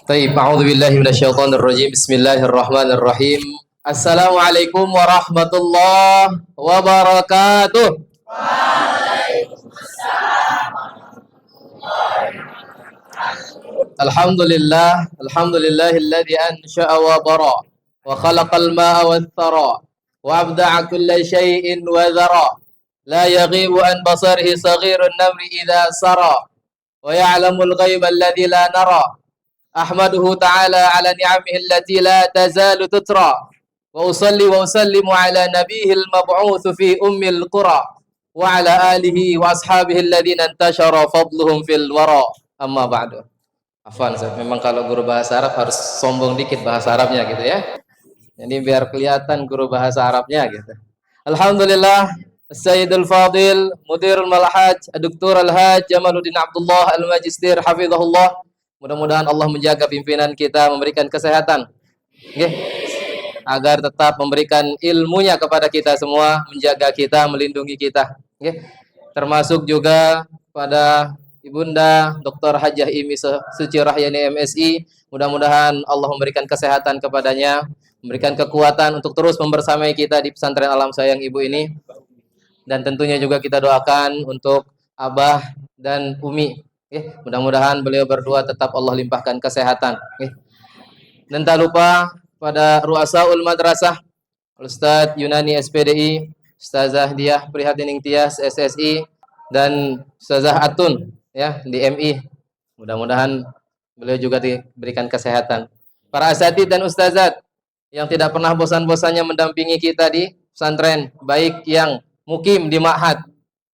Baik, a'udzubillahi minasyaitonirrajim. Bismillahirrahmanirrahim. Assalamualaikum warahmatullahi wabarakatuh. Alhamdulillahilladzi ansha'a wa bara wa khalaqal ma'a wath thara wa abda'a kulla syai'in wa dhara. La yaghibu an basarihi saghirun namri idza sara wa ya'lamul ghaiba alladzi la nara. Ahmaduhu ta'ala ala ni'amihi allati la tazalu tutra wa usalli wa usallimu ala nabiyil mab'utsu fi ummil qura wa ala alihi wa ashabihi alladhina intashara fadluhum fil wara amma ba'du. Afwan, memang kalau guru bahasa Arab harus sombong dikit bahasa Arabnya gitu ya. Jadi biar kelihatan guru bahasa Arabnya gitu. Alhamdulillah, Sayyidul Fadil, Mudirul Malhaj, Dr. Al-Haj Jamaluddin Abdullah Al-Majistir hafizahullah. Mudah-mudahan Allah menjaga pimpinan kita, memberikan kesehatan, okay, agar tetap memberikan ilmunya kepada kita semua, menjaga kita, melindungi kita, okay. Termasuk juga pada Ibunda Dr. Hajjah Imi Suci Rahyani MSI. Mudah-mudahan Allah memberikan kesehatan kepadanya, memberikan kekuatan untuk terus membersamai kita di pesantren Alam Sayang Ibu ini. Dan tentunya juga kita doakan untuk Abah dan Umi. Mudah-mudahan beliau berdua tetap Allah limpahkan kesehatan. Dan tak lupa pada Ruasaul Madrasah, Ustadz Yunani SPDI, Ustazah Diah Prihatining Tias SSI, dan Ustazah Atun ya di MI. Mudah-mudahan beliau juga diberikan kesehatan. Para asatidz dan ustazat yang tidak pernah bosan-bosannya mendampingi kita di pesantren, baik yang mukim di ma'had.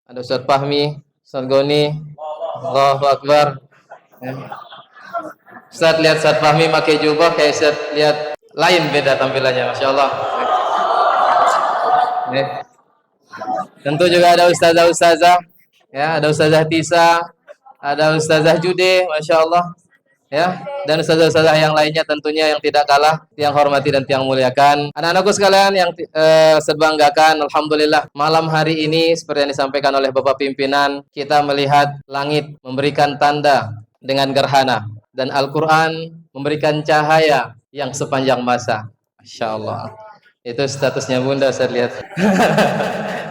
Ada Ustadz Fahmi, Ustadz Goni, Allahu Akbar. Ustaz lihat Ustaz Fahmi pakai jubah, kayak Ustaz lihat lain beda tampilannya, Masya Allah. Tentu juga ada ustazah-ustazah, ya, ada Ustazah Tisa, ada Ustazah Jude, Masya Allah, ya, dan ustazah-ustazah yang lainnya tentunya yang tidak kalah yang hormati dan yang muliakan. Anak-anakku sekalian yang sebanggakan, alhamdulillah malam hari ini seperti yang disampaikan oleh Bapak pimpinan, kita melihat langit memberikan tanda dengan gerhana dan Al-Qur'an memberikan cahaya yang sepanjang masa. Masya Allah. Itu statusnya Bunda, saya lihat.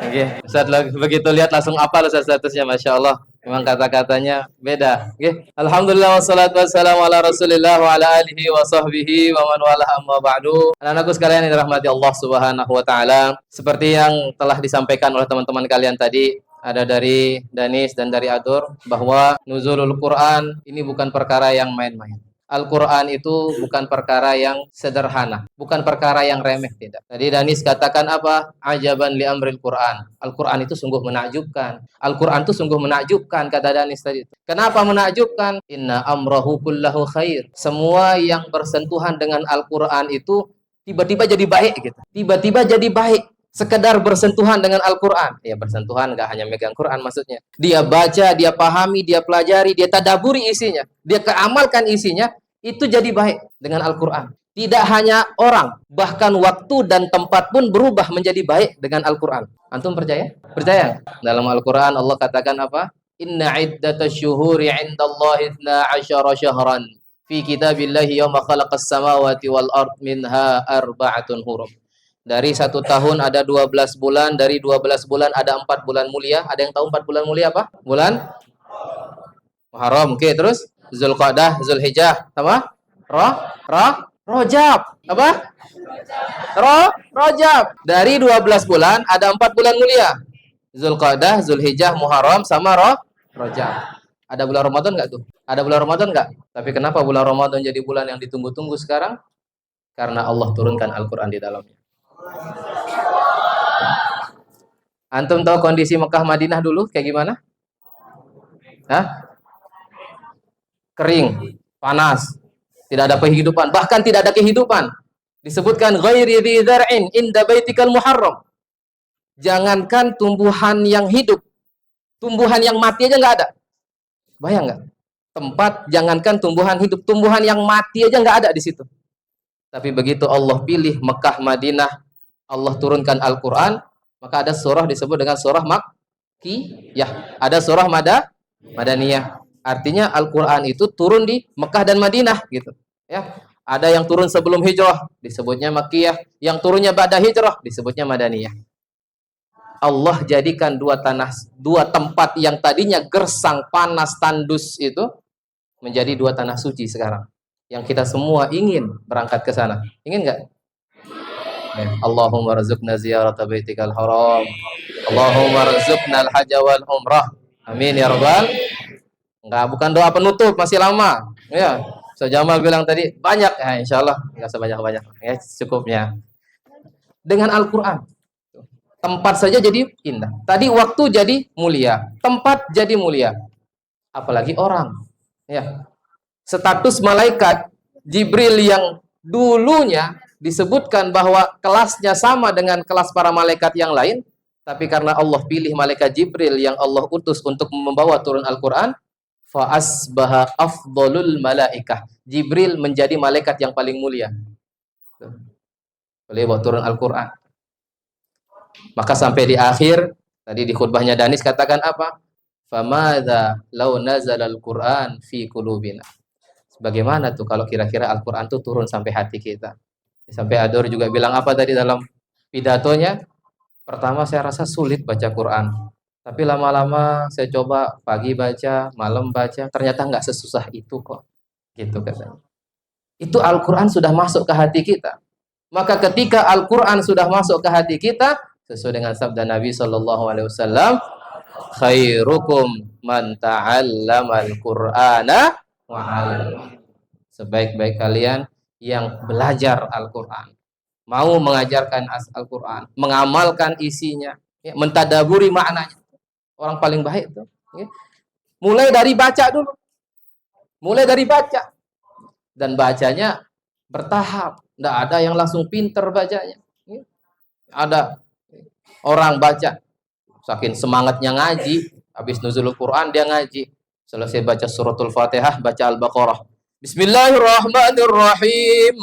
Okay. Ustaz begitu lihat langsung apal Ustaz statusnya, Masya Allah. Memang kata-katanya beda. Okay. Alhamdulillah wassalatu wassalamu ala Rasulillah wa ala alihi wa sahbihi wa man wala amma ba'du. Anak-anakku sekalian yang dirahmati Allah Subhanahu wa taala, seperti yang telah disampaikan oleh teman-teman kalian tadi, ada dari Danis dan dari Adur, bahwa nuzulul Quran ini bukan perkara yang main-main. Al-Quran itu bukan perkara yang sederhana, bukan perkara yang remeh, tidak. Tadi Danis katakan apa? Ajaban li amril Quran. Al-Quran itu sungguh menakjubkan. Al-Quran itu sungguh menakjubkan, kata Danis tadi. Kenapa menakjubkan? Inna amrahu kullahu khair. Semua yang bersentuhan dengan Al-Quran itu tiba-tiba jadi baik gitu. Tiba-tiba jadi baik. Sekedar bersentuhan dengan Al-Quran. Ya bersentuhan, gak hanya megang Quran maksudnya. Dia baca, dia pahami, dia pelajari, dia tadaburi isinya. Dia keamalkan isinya, itu jadi baik dengan Al-Quran. Tidak hanya orang, bahkan waktu dan tempat pun berubah menjadi baik dengan Al-Quran. Antum percaya? Percaya? Dalam Al-Quran Allah katakan apa? Inna iddatash syuhuri indallahi 12 syahran. Fi kitabillahi yawma khalaqas samawati wal ard minha arba'atun hurum. Dari 1 tahun ada 12 bulan, dari 12 bulan ada 4 bulan mulia. Ada yang tahu 4 bulan mulia apa? Bulan Muharram, oke, terus Zulqa'dah, Zulhijjah, apa? Rajab. Apa? Rajab. Dari 12 bulan ada 4 bulan mulia. Zulqa'dah, Zulhijjah, Muharram sama Rajab. Ada bulan Ramadan enggak tuh? Ada bulan Ramadan enggak? Tapi kenapa bulan Ramadan jadi bulan yang ditunggu-tunggu sekarang? Karena Allah turunkan Al-Qur'an di dalamnya. Antum tahu kondisi Mekah Madinah dulu kayak gimana? Hah? Kering, panas, tidak ada kehidupan, bahkan tidak ada kehidupan. Disebutkan ghairi dzi zar'in inda baitikal muharram. Jangankan tumbuhan yang hidup, tumbuhan yang mati aja nggak ada. Bayang nggak? Tempat jangankan tumbuhan hidup, tumbuhan yang mati aja nggak ada di situ. Tapi begitu Allah pilih Mekah Madinah, Allah turunkan Al-Quran, maka ada surah disebut dengan surah Makkiyah, ada surah Madaniyah, Artinya Al-Quran itu turun di Mekah dan Madinah gitu. Ya, ada yang turun sebelum hijrah, disebutnya Makkiyah. Yang turunnya ba'da hijrah, disebutnya Madaniyah. Allah jadikan dua tempat yang tadinya gersang, panas, tandus itu menjadi dua tanah suci sekarang. Yang kita semua ingin berangkat ke sana. Ingin nggak? Allahumma rizqna ziyarata baitikal haram. Allahumma rizqna al-hajja wal umrah. Amin ya rabbal. Enggak, bukan doa penutup, masih lama. Ya, Ustaz Jamal bilang tadi banyak, ya insyaallah enggak sebanyak-banyak. Ya, cukupnya. Dengan Al-Qur'an. Tempat saja jadi indah. Tadi waktu jadi mulia, tempat jadi mulia. Apalagi orang. Ya. Status malaikat Jibril yang dulunya disebutkan bahwa kelasnya sama dengan kelas para malaikat yang lain, tapi karena Allah pilih malaikat Jibril yang Allah utus untuk membawa turun Al-Qur'an, fa asbaha afdalul malaikah. Jibril menjadi malaikat yang paling mulia. Boleh bawa turun Al-Qur'an. Maka sampai di akhir tadi di khutbahnya Danis katakan apa? Famadza law nazala al-Qur'an fi qulubina. Bagaimana tuh kalau kira-kira Al-Qur'an tuh turun sampai hati kita? Sampai Ador juga bilang apa tadi dalam pidatonya? Pertama saya rasa sulit baca Quran. Tapi lama-lama saya coba pagi baca, malam baca, ternyata nggak sesusah itu kok. Gitu katanya. Itu Al-Qur'an sudah masuk ke hati kita. Maka ketika Al-Qur'an sudah masuk ke hati kita, sesuai dengan sabda Nabi sallallahu alaihi wasallam, khairukum man ta'allamal Qur'ana wa 'allama. Sebaik-baik kalian yang belajar Al-Qur'an, mau mengajarkan Al-Qur'an, mengamalkan isinya, ya, mentadaburi maknanya. Orang paling baik itu, ya. Mulai dari baca dulu. Mulai dari baca. Dan bacanya bertahap, enggak ada yang langsung pinter bacanya. Ya. Ada orang baca saking semangatnya ngaji, habis nuzulul Quran dia ngaji. Selesai baca suratul Fatihah, baca Al-Baqarah. Bismillahirrahmanirrahim.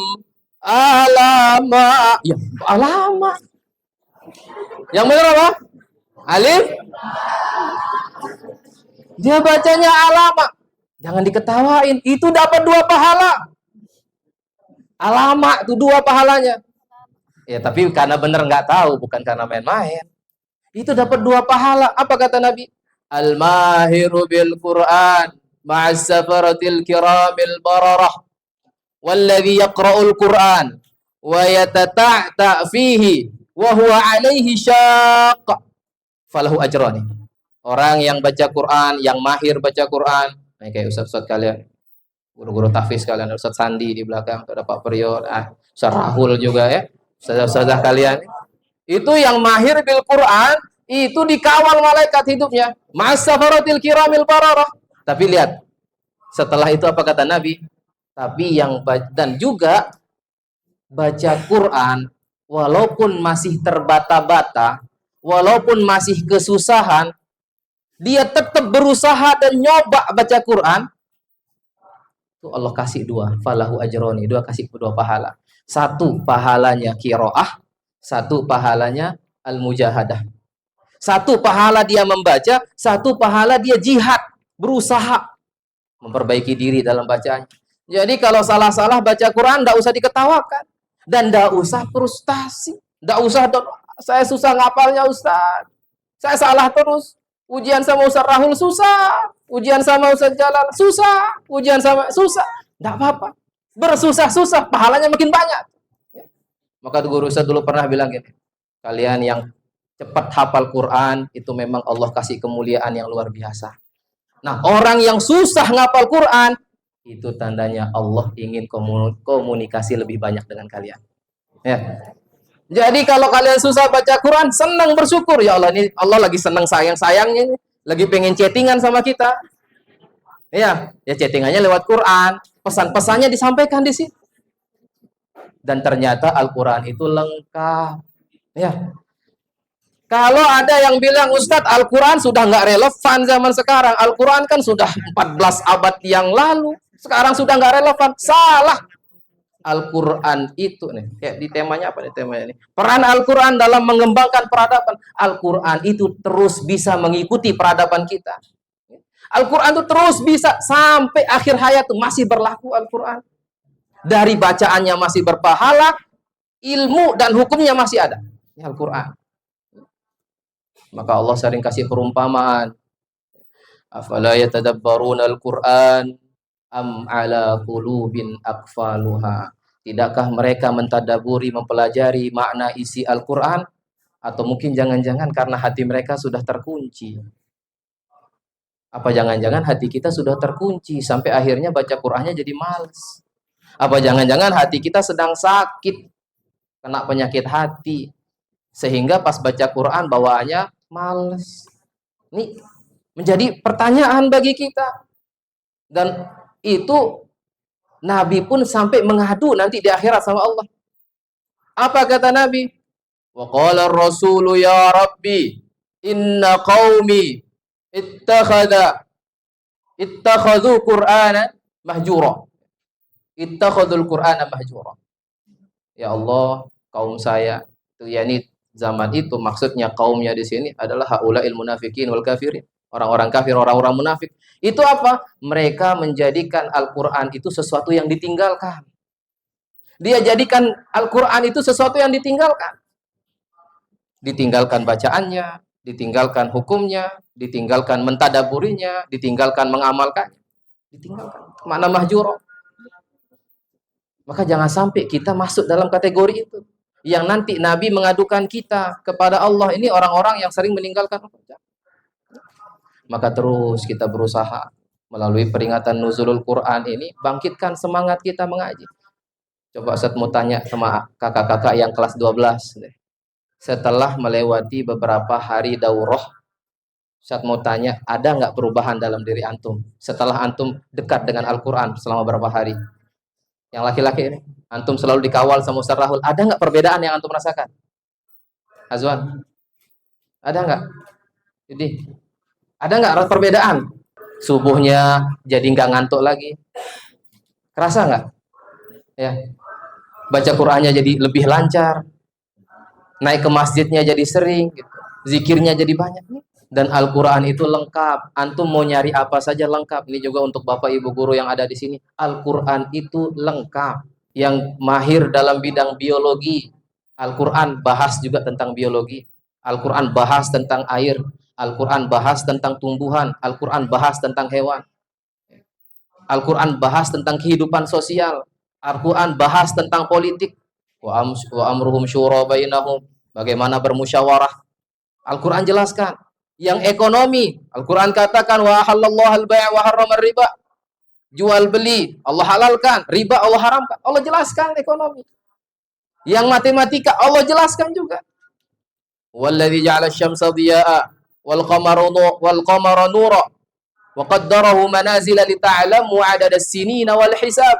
Alama. Ya, alama. Yang benar apa? Alif. Dia bacanya alama. Jangan diketawain, itu dapat 2 pahala. Alama itu 2 pahalanya. Ya, tapi karena benar nggak tahu, bukan karena main-main. Itu dapat 2 pahala. Apa kata Nabi? Al-mahiru bil Qur'an ma'as safaratil kiramil bararah walladhi yaqra'ul Qur'an wa yatata'ta fihi wa huwa alaihi syaq falahu ajrani. Orang yang baca Quran, yang mahir baca Quran, nah, kayak ustaz-ustaz kalian, guru-guru tahfiz kalian, Ustaz Sandi di belakang, ada Pak Priyo, Ustaz Rahul juga ya, ustazah kalian. Itu yang mahir bil Quran, itu dikawal malaikat hidupnya. Ma'as-safaratil kiramil bararah. Tapi lihat, setelah itu apa kata Nabi? Tapi yang dan juga baca Quran walaupun masih terbata-bata, walaupun masih kesusahan, dia tetap berusaha dan nyoba baca Quran. Itu Allah kasih 2, falahu ajroni, 2 kasih 2 pahala. 1 pahalanya qiraah, 1 pahalanya al-mujahadah. 1 pahala dia membaca, 1 pahala dia jihad, berusaha memperbaiki diri dalam bacaan. Jadi kalau salah-salah baca Quran, enggak usah diketawakan dan enggak usah frustasi, enggak usah saya susah ngapalnya Ustaz, saya salah terus. Ujian sama Ustaz Rahul susah, ujian sama Ustaz Jalal susah, ujian sama susah. Enggak apa-apa. Bersusah-susah pahalanya makin banyak. Maka guru Ustaz dulu pernah bilang gini, kalian yang cepat hafal Quran itu memang Allah kasih kemuliaan yang luar biasa. Nah, orang yang susah ngapal Quran itu tandanya Allah ingin komunikasi lebih banyak dengan kalian. Ya. Jadi kalau kalian susah baca Quran, senang bersyukur, ya Allah, ini Allah lagi senang sayang-sayangnya, lagi pengen chattingan sama kita. Ya chattingannya lewat Quran, pesan-pesannya disampaikan di situ. Dan ternyata Al-Quran itu lengkap. Ya. Kalau ada yang bilang, Ustadz, Al-Quran sudah nggak relevan zaman sekarang. Al-Quran kan sudah 14 abad yang lalu. Sekarang sudah nggak relevan. Salah. Al-Quran itu nih, kayak di temanya apa nih temanya ini? Peran Al-Quran dalam mengembangkan peradaban. Al-Quran itu terus bisa mengikuti peradaban kita. Al-Quran itu terus bisa sampai akhir hayat tuh masih berlaku Al-Quran. Dari bacaannya masih berpahala, ilmu dan hukumnya masih ada. Ini Al-Quran. Maka Allah sering kasih perumpamaan. Afala yatadabbaruna al-Quran am ala qulubin aqfaluha. Tidakkah mereka mentadaburi, mempelajari makna isi Al-Quran? Atau mungkin jangan-jangan karena hati mereka sudah terkunci. Apa jangan-jangan hati kita sudah terkunci sampai akhirnya baca Qur'annya jadi males? Apa jangan-jangan hati kita sedang sakit, kena penyakit hati, sehingga pas baca Quran bawaannya males? Ini menjadi pertanyaan bagi kita. Dan itu Nabi pun sampai mengadu nanti di akhirat sama Allah. Apa kata Nabi? Wa qala ar-rasulu ya Rabbi inna qaumi ittakhadhu Qur'ana mahjura. Ittakhadul Qur'ana mahjura. Ya Allah, kaum saya itu yakni zaman itu, maksudnya kaumnya di sini adalah haulail munafikin wal kafirin. Orang-orang kafir, orang-orang munafik. Itu apa? Mereka menjadikan Al-Qur'an itu sesuatu yang ditinggalkan. Dia jadikan Al-Qur'an itu sesuatu yang ditinggalkan. Ditinggalkan bacaannya, ditinggalkan hukumnya, ditinggalkan mentadaburinya, ditinggalkan mengamalkannya. Ditinggalkan. Makna mahjura. Maka jangan sampai kita masuk dalam kategori itu. Yang nanti Nabi mengadukan kita kepada Allah. Ini orang-orang yang sering meninggalkan. Maka terus kita berusaha melalui peringatan nuzulul Quran ini, bangkitkan semangat kita mengaji. Coba Ustaz mau tanya sama kakak-kakak yang kelas 12. Setelah melewati beberapa hari daurah, Ustaz mau tanya, ada nggak perubahan dalam diri antum? Setelah antum dekat dengan Al-Quran selama berapa hari? Yang laki-laki ini, antum selalu dikawal sama Ustaz Rahul. Ada nggak perbedaan yang antum rasakan? Azwan, ada nggak? Jadi, ada nggak perbedaan? Subuhnya jadi nggak ngantuk lagi. Kerasa nggak? Ya, baca Qur'annya jadi lebih lancar. Naik ke masjidnya jadi sering. Gitu. Zikirnya jadi banyak. Dan Al-Quran itu lengkap. Antum mau nyari apa saja lengkap. Ini juga untuk Bapak Ibu guru yang ada di sini. Al-Quran itu lengkap. Yang mahir dalam bidang biologi, Al-Quran bahas juga tentang biologi. Al-Quran bahas tentang air. Al-Quran bahas tentang tumbuhan. Al-Quran bahas tentang hewan. Al-Quran bahas tentang kehidupan sosial. Al-Quran bahas tentang politik. Wa amruhum syura bainahum. Bagaimana bermusyawarah. Al-Quran jelaskan. Yang ekonomi, Al-Quran katakan wa halallahu al-bai' wa harramar riba. Jual beli Allah halalkan, riba Allah haramkan. Allah jelaskan ekonomi. Yang matematika Allah jelaskan juga. Wallazi ja'ala asy-syamsa dhiya'a wal qamara nura wa qaddarahu manazila li ta'lamu 'adada as-sinina wal hisab.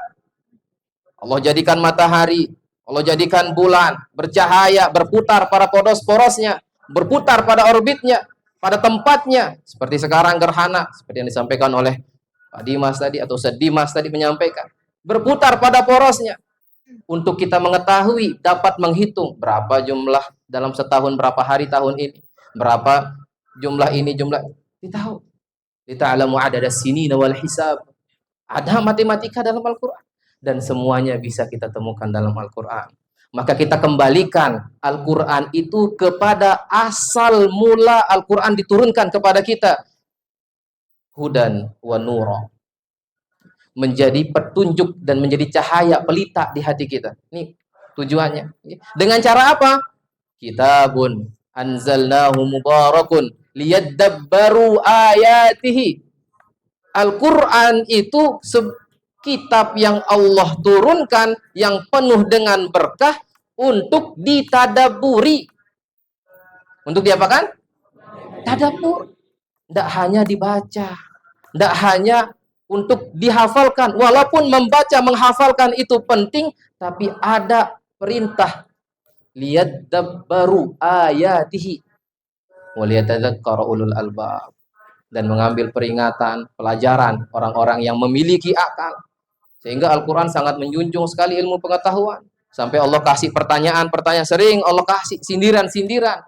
Allah jadikan matahari, Allah jadikan bulan bercahaya, berputar pada poros-porosnya, berputar pada orbitnya, pada tempatnya, seperti sekarang gerhana, seperti yang disampaikan oleh Pak Dimas tadi atau Ustaz Dimas tadi menyampaikan, berputar pada porosnya untuk kita mengetahui, dapat menghitung berapa jumlah dalam setahun, berapa hari tahun ini, berapa jumlah ini, jumlah kita tahu. Lita'lamu 'adada sinina wal hisab. Ada matematika dalam Al-Qur'an dan semuanya bisa kita temukan dalam Al-Qur'an. Maka kita kembalikan Al-Quran itu kepada asal mula Al-Quran diturunkan kepada kita. Hudan wa nura. Menjadi petunjuk dan menjadi cahaya pelita di hati kita. Ini tujuannya. Dengan cara apa? Kitabun anzalnahu mubarakun liyadabbaru ayatihi. Al-Quran itu kitab yang Allah turunkan yang penuh dengan berkah untuk ditadaburi. Untuk diapakan? Tadabur. Tidak hanya dibaca. Tidak hanya untuk dihafalkan. Walaupun membaca, menghafalkan itu penting, tapi ada perintah. Liyadabbaru ayatihi. Waliyatadzakkara ulul albab. Dan mengambil peringatan, pelajaran orang-orang yang memiliki akal. Sehingga Al-Quran sangat menjunjung sekali ilmu pengetahuan. Sampai Allah kasih pertanyaan-pertanyaan, sering Allah kasih sindiran-sindiran.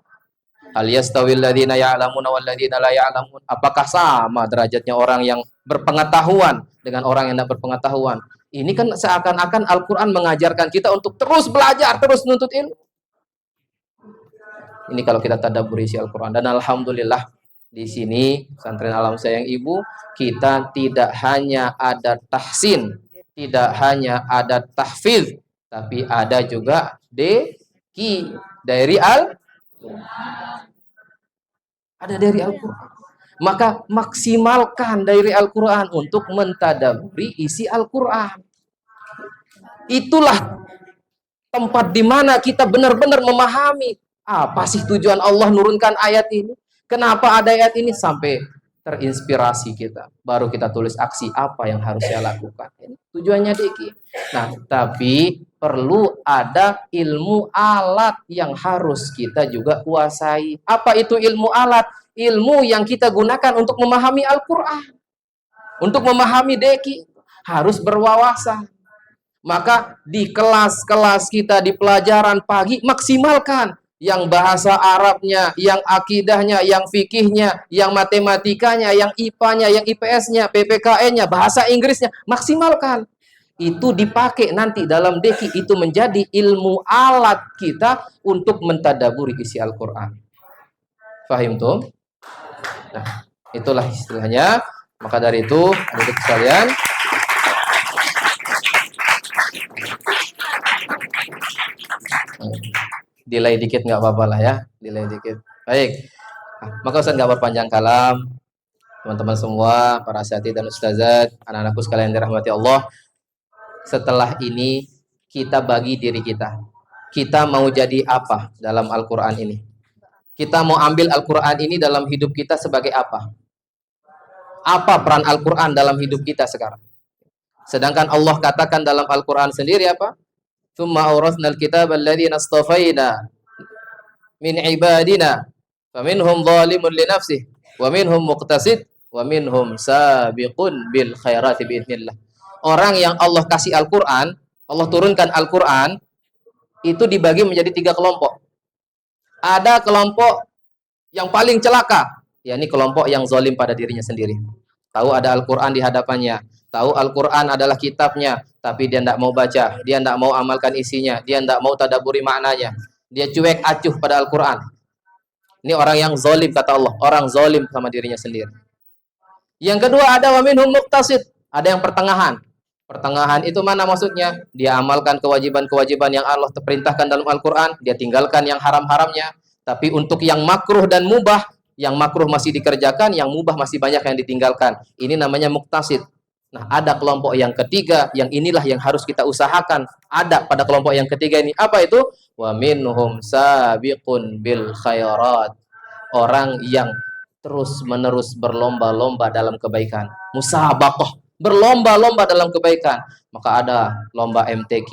Hal yastawil ladzina ya'lamuna wal ladzina la ya'lamun? Apakah sama derajatnya orang yang berpengetahuan dengan orang yang tidak berpengetahuan? Ini kan seakan-akan Al-Qur'an mengajarkan kita untuk terus belajar, terus nuntut ilmu. Ini kalau kita tadabbur isi Al-Qur'an. Dan alhamdulillah di sini pesantren Alam Sayang Ibu, kita tidak hanya ada tahsin, tidak hanya ada tahfiz, tapi ada juga deki dari ada dari Al-Quran. Maka maksimalkan dari Al-Quran untuk mentadabburi isi Al-Quran. Itulah tempat di mana kita benar-benar memahami apa sih tujuan Allah nurunkan ayat ini. Kenapa ada ayat ini? Sampai terinspirasi kita. Baru kita tulis aksi apa yang harus saya lakukan. Ini tujuannya Diki. Nah, tapi perlu ada ilmu alat yang harus kita juga kuasai. Apa itu ilmu alat? Ilmu yang kita gunakan untuk memahami Al-Quran. Untuk memahami Diki. Harus berwawasan. Maka di kelas-kelas kita, di pelajaran pagi, maksimalkan yang bahasa Arabnya, yang akidahnya, yang fikihnya, yang matematikanya, yang IPA-nya, yang IPS-nya, PPKN-nya, bahasa Inggrisnya, maksimalkan. Itu dipakai nanti dalam Deki, itu menjadi ilmu alat kita untuk mentadaburi isi Al-Quran. Fahim tuh? Nah, itulah istilahnya. Maka dari itu, adik-adik sekalian, delay dikit nggak apa-apa lah ya, delay dikit. Baik, maka Ustaz nggak berpanjang kalam, teman-teman semua, para asatidz dan ustazat, anak-anakku sekalian dirahmati Allah. Setelah ini kita bagi diri kita. Kita mau jadi apa dalam Al-Quran ini? Kita mau ambil Al-Quran ini dalam hidup kita sebagai apa? Apa peran Al-Quran dalam hidup kita sekarang? Sedangkan Allah katakan dalam Al-Quran sendiri apa? Tsumma awrasnal kitaba alladzina astafaina min ibadina faminhum zalimun li nafsihi wa minhum muqtasid wa minhum sabiqun bil khairati biidznillah. Orang yang Allah kasih Al-Qur'an, Allah turunkan Al-Qur'an, itu dibagi menjadi 3 kelompok. Ada kelompok yang paling celaka, yakni kelompok yang zalim pada dirinya sendiri. Tahu ada Al-Qur'an di hadapannya, tahu Al-Quran adalah kitabnya, tapi dia tidak mau baca, dia tidak mau amalkan isinya, dia tidak mau tadabburi maknanya, dia cuek acuh pada Al-Quran. Ini orang yang zalim, kata Allah, orang zalim sama dirinya sendiri. Yang kedua ada wa minhum muqtasid, ada yang pertengahan. Pertengahan itu mana maksudnya? Dia amalkan kewajiban-kewajiban yang Allah perintahkan dalam Al-Quran, dia tinggalkan yang haram-haramnya, tapi untuk yang makruh dan mubah, yang makruh masih dikerjakan, yang mubah masih banyak yang ditinggalkan. Ini namanya muqtasid. Nah, ada kelompok yang ketiga, yang inilah yang harus kita usahakan. Ada pada kelompok yang ketiga ini. Apa itu? Wa minhum sabiqun bil khairat. Orang yang terus-menerus berlomba-lomba dalam kebaikan. Musabaqah, berlomba-lomba dalam kebaikan. Maka ada lomba MTQ,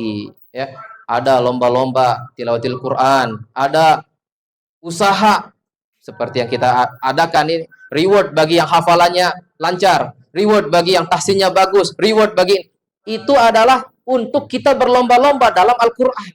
ya. Ada lomba-lomba tilawatil Quran, ada usaha seperti yang kita adakan ini, reward bagi yang hafalannya lancar, reward bagi yang tahsinnya bagus, reward bagi itu adalah untuk kita berlomba-lomba dalam Al-Quran.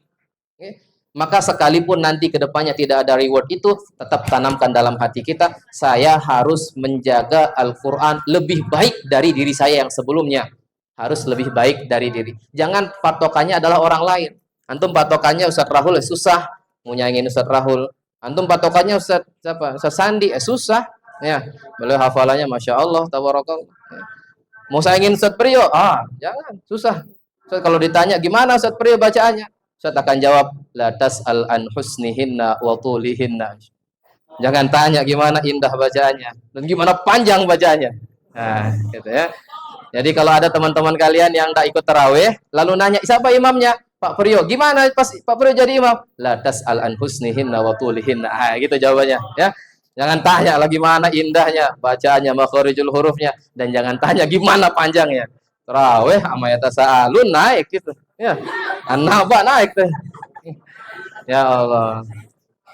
Maka sekalipun nanti kedepannya tidak ada reward itu, tetap tanamkan dalam hati kita, saya harus menjaga Al-Quran lebih baik dari diri saya yang sebelumnya. Harus lebih baik dari diri. Jangan patokannya adalah orang lain. Antum patokannya Ustaz Rahul, susah. Mau nyanyiin Ustaz Rahul. Antum patokannya Ustaz siapa? Ustaz Sandi, susah. Ya, beliau hafalannya Masya Allah, tabarakallah. Mau saingin Ustaz Priyo? Jangan, susah. Ustaz, kalau ditanya gimana Ustaz Priyo bacaannya? Ustaz akan jawab, la tas'al an husnihinna wa tulihinna. Jangan tanya gimana indah bacaannya dan gimana panjang bacaannya. Nah, gitu ya. Jadi kalau ada teman-teman kalian yang tak ikut tarawih, lalu nanya, siapa imamnya? Pak Priyo. Gimana pas Pak Priyo jadi imam? La tas'al an husnihinna wa tulihinna. Gitu jawabannya, ya. Jangan tanya lagi mana indahnya bacaannya, makharijul hurufnya, dan jangan tanya gimana panjangnya. Tarawih sama yatasaalun naik gitu. Ya. An-Naba naik tuh. Ya Allah.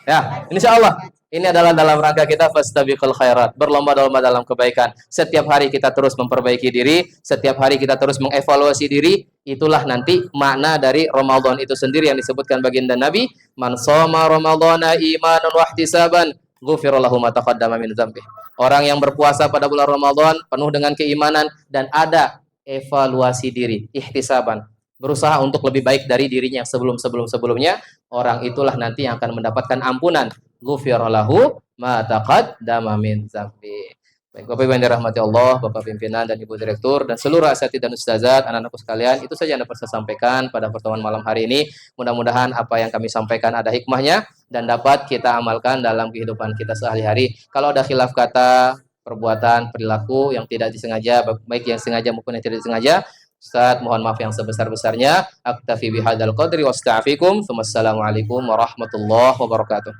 Ya, insyaallah ini adalah dalam rangka kita fastabiqul khairat, berlomba-lomba dalam kebaikan. Setiap hari kita terus memperbaiki diri, setiap hari kita terus mengevaluasi diri. Itulah nanti makna dari Ramadan itu sendiri yang disebutkan baginda Nabi, man shoma ramadhana imanan wa ihtisaban ghufira lahu ma taqaddama min dzambi. Orang yang berpuasa pada bulan Ramadan penuh dengan keimanan dan ada evaluasi diri, ihtisaban, berusaha untuk lebih baik dari dirinya yang sebelumnya, orang itulah nanti yang akan mendapatkan ampunan. Ghufira lahu ma taqaddama min dzambi. Baik, Bapak Ibu yang dirahmati Allah, Bapak pimpinan dan Ibu Direktur dan seluruh asatidz dan ustazat, anak-anakku sekalian, itu saja yang dapat saya sampaikan pada pertemuan malam hari ini. Mudah-mudahan apa yang kami sampaikan ada hikmahnya dan dapat kita amalkan dalam kehidupan kita sehari-hari. Kalau ada khilaf kata, perbuatan, perilaku yang tidak disengaja, baik yang sengaja maupun yang tidak disengaja, Ustaz, mohon maaf yang sebesar-besarnya. Aktafi bihadzal qadri wasta'fikum. Wassalamualaikum warahmatullahi wabarakatuh.